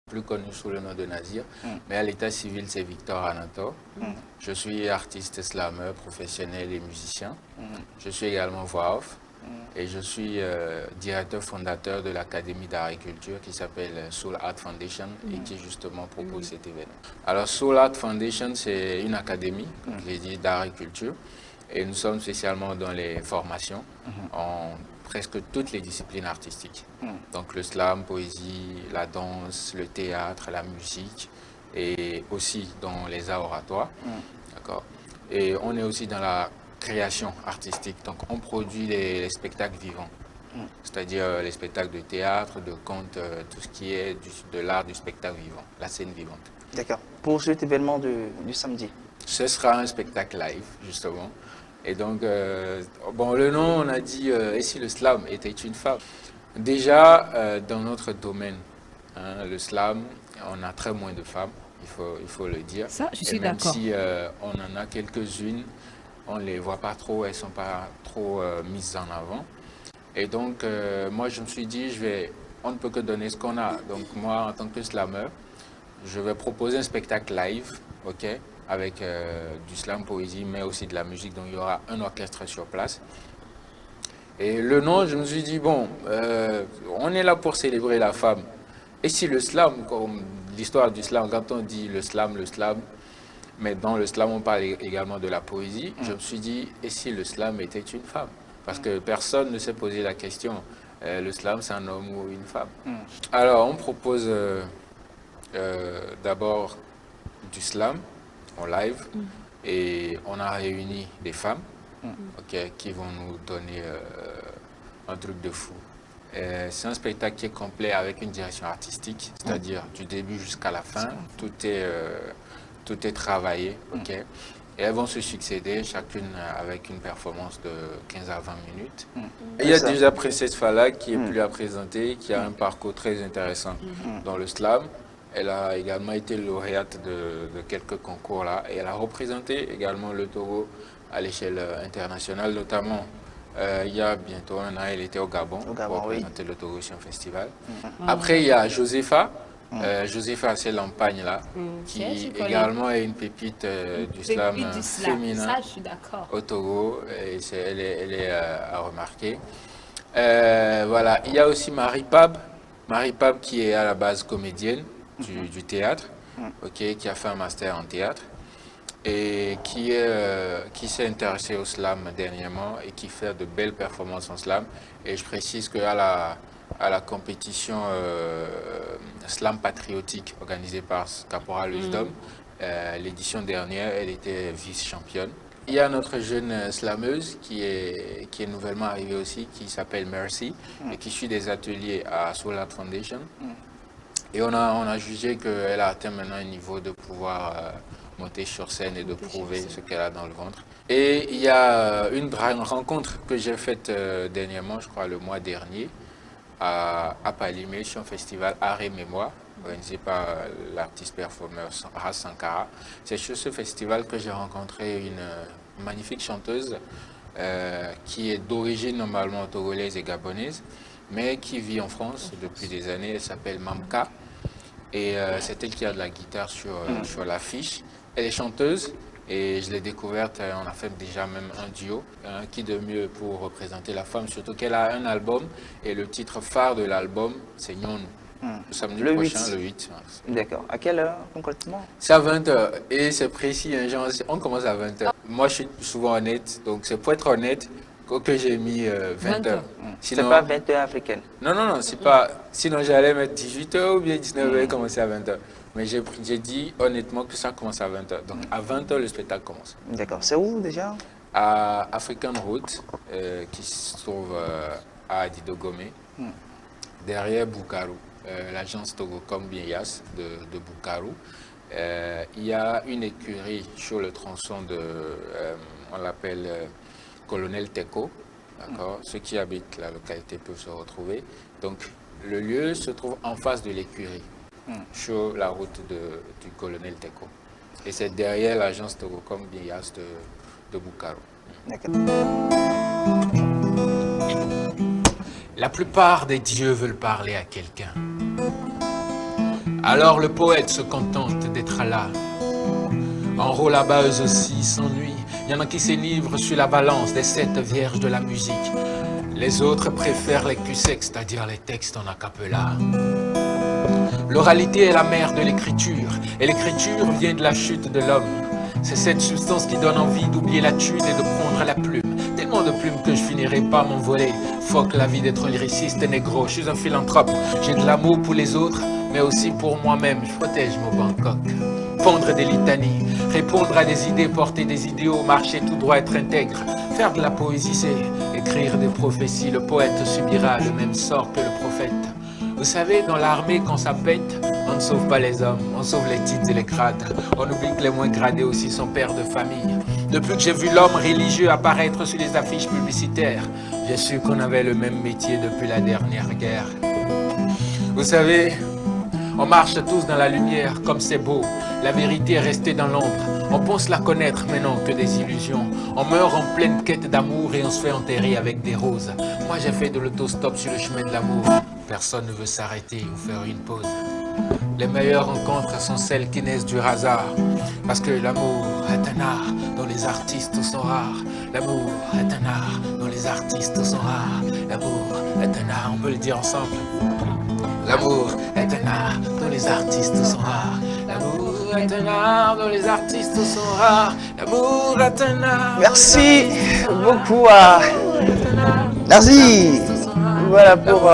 plus connu sous le nom de Nazir, mais à l'état civil, c'est Victor Anator. Je suis artiste slammer, professionnel et musicien. Je suis également voix off et je suis directeur fondateur de l'Académie d'art et culture qui s'appelle Soul Art Foundation et qui justement propose cet événement. Alors Soul Art Foundation, c'est une académie, comme je l'ai dit, d'art et culture et nous sommes spécialement dans les formations en presque toutes les disciplines artistiques. Donc le slam, poésie, la danse, le théâtre, la musique et aussi dans les arts oratoires. D'accord. Et on est aussi dans la création artistique. Donc on produit les spectacles vivants. C'est-à-dire les spectacles de théâtre, de contes, tout ce qui est de l'art du spectacle vivant, la scène vivante. D'accord. Pour cet événement du samedi? Ce sera un spectacle live, justement. Et donc, bon, le nom, on a dit, et si le slam était une femme? Déjà, dans notre domaine, hein, le slam, on a très moins de femmes, il faut le dire. Ça, je suis d'accord. d'accord. Même si on en a quelques-unes, on ne les voit pas trop, elles ne sont pas trop mises en avant. Et donc, moi, je me suis dit, on ne peut que donner ce qu'on a. Donc, moi, en tant que slammer, je vais proposer un spectacle live, ok, avec du slam poésie, mais aussi de la musique. Donc, il y aura un orchestre sur place. Et le nom, je me suis dit, bon, on est là pour célébrer la femme. Et si le slam, comme l'histoire du slam, quand on dit le slam, mais dans le slam, on parle également de la poésie, je me suis dit, et si le slam était une femme? Parce que personne ne s'est posé la question, le slam, c'est un homme ou une femme? Alors, on propose d'abord du slam en live et on a réuni des femmes qui vont nous donner un truc de fou. C'est un spectacle qui est complet avec une direction artistique, c'est-à-dire du début jusqu'à la fin, tout est travaillé. Et elles vont se succéder, chacune avec une performance de 15 à 20 minutes. Et il y a déjà Princesse Fala qui est plus à présenter, qui a un parcours très intéressant dans le slam. Elle a également été lauréate de quelques concours là et elle a représenté également le Togo à l'échelle internationale, notamment il y a bientôt un an, elle était au Gabon pour représenter le Togo Ocean Festival. Après, il y a Josepha. Josepha, c'est l'Empagne là, qui également est une pépite du slam féminin ça, je suis d'accord. au Togo et elle est à remarquer. Voilà, il y a aussi Marie Pab qui est à la base comédienne du théâtre, qui a fait un master en théâtre et qui s'est intéressée au slam dernièrement et qui fait de belles performances en slam. Et je précise qu'à la compétition slam patriotique organisée par Caporal Wisdom, l'édition dernière, elle était vice-championne. Il y a notre jeune slameuse qui est nouvellement arrivée aussi, qui s'appelle Mercy et qui suit des ateliers à Soul Art Foundation. Et on a jugé qu'elle a atteint maintenant un niveau de pouvoir monter sur scène et de prouver ce qu'elle a dans le ventre. Et il y a une rencontre que j'ai faite dernièrement, je crois le mois dernier, à Palimé, sur un festival Art et Mémoire, organisé par l'artiste performeur Ras Sankara. C'est sur ce festival que j'ai rencontré une magnifique chanteuse qui est d'origine normalement togolaise et gabonaise, mais qui vit en France depuis des années. Elle s'appelle Mamka et c'est elle qui a de la guitare sur l'affiche. Elle est chanteuse et je l'ai découverte, on a fait déjà même un duo, qui de mieux pour représenter la femme, surtout qu'elle a un album et le titre phare de l'album c'est Nyonou. Le samedi prochain, le 8. D'accord. À quelle heure concrètement? C'est à 20h et c'est précis, hein, genre, on commence à 20h. Moi je suis souvent honnête, donc c'est pour être honnête que j'ai mis 20h. C'est pas 20h africaine? Non, c'est pas. Sinon j'allais mettre 18h ou bien 19h et commencer à 20h. Mais j'ai dit honnêtement que ça commence à 20h. Donc à 20h, le spectacle commence. D'accord. C'est où déjà? À African Route, qui se trouve à Adidogomé, derrière Bukaru, l'agence Togocom Bias de Bukaru. Il y a une écurie sur le tronçon on l'appelle Colonel Teko. Ceux qui habitent la localité peuvent se retrouver. Donc le lieu se trouve en face de l'écurie, sur la route du Colonel Teko. Et c'est derrière l'agence Togocom Bias de Bukaru. La plupart des dieux veulent parler à quelqu'un. Alors le poète se contente d'être là. En rôle à bas, eux aussi s'ennuient. Il y en a qui s'énivrent sur la balance des 7 vierges de la musique. Les autres préfèrent les cul-secs, c'est-à-dire les textes en a cappella. L'oralité est la mère de l'écriture, et l'écriture vient de la chute de l'homme. C'est cette substance qui donne envie d'oublier la thune et de prendre la plume. Tellement de plumes que je finirai pas m'envoler. Fuck la vie d'être lyriciste et négro, je suis un philanthrope. J'ai de l'amour pour les autres, mais aussi pour moi-même. Je protège mon Bangkok. Pondre des litanies, répondre à des idées, porter des idéaux, marcher tout droit, être intègre. Faire de la poésie, c'est écrire des prophéties. Le poète subira le même sort que le prophète. Vous savez, dans l'armée, quand ça pète, on ne sauve pas les hommes, on sauve les titres et les grades. On oublie que les moins gradés aussi sont pères de famille. Depuis que j'ai vu l'homme religieux apparaître sur les affiches publicitaires, j'ai su qu'on avait le même métier depuis la dernière guerre. Vous savez, on marche tous dans la lumière, comme c'est beau. La vérité est restée dans l'ombre. On pense la connaître, mais non, que des illusions. On meurt en pleine quête d'amour et on se fait enterrer avec des roses. Moi, j'ai fait de l'autostop sur le chemin de l'amour. Personne ne veut s'arrêter ou faire une pause. Les meilleures rencontres sont celles qui naissent du hasard. Parce que l'amour est un art dont les artistes sont rares. L'amour est un art dont les artistes sont rares. L'amour est un art, on peut le dire ensemble. L'amour est un art dont les artistes sont rares. L'amour est un art dont les artistes sont rares. L'amour est un art. Merci beaucoup à... Merci. Voilà pour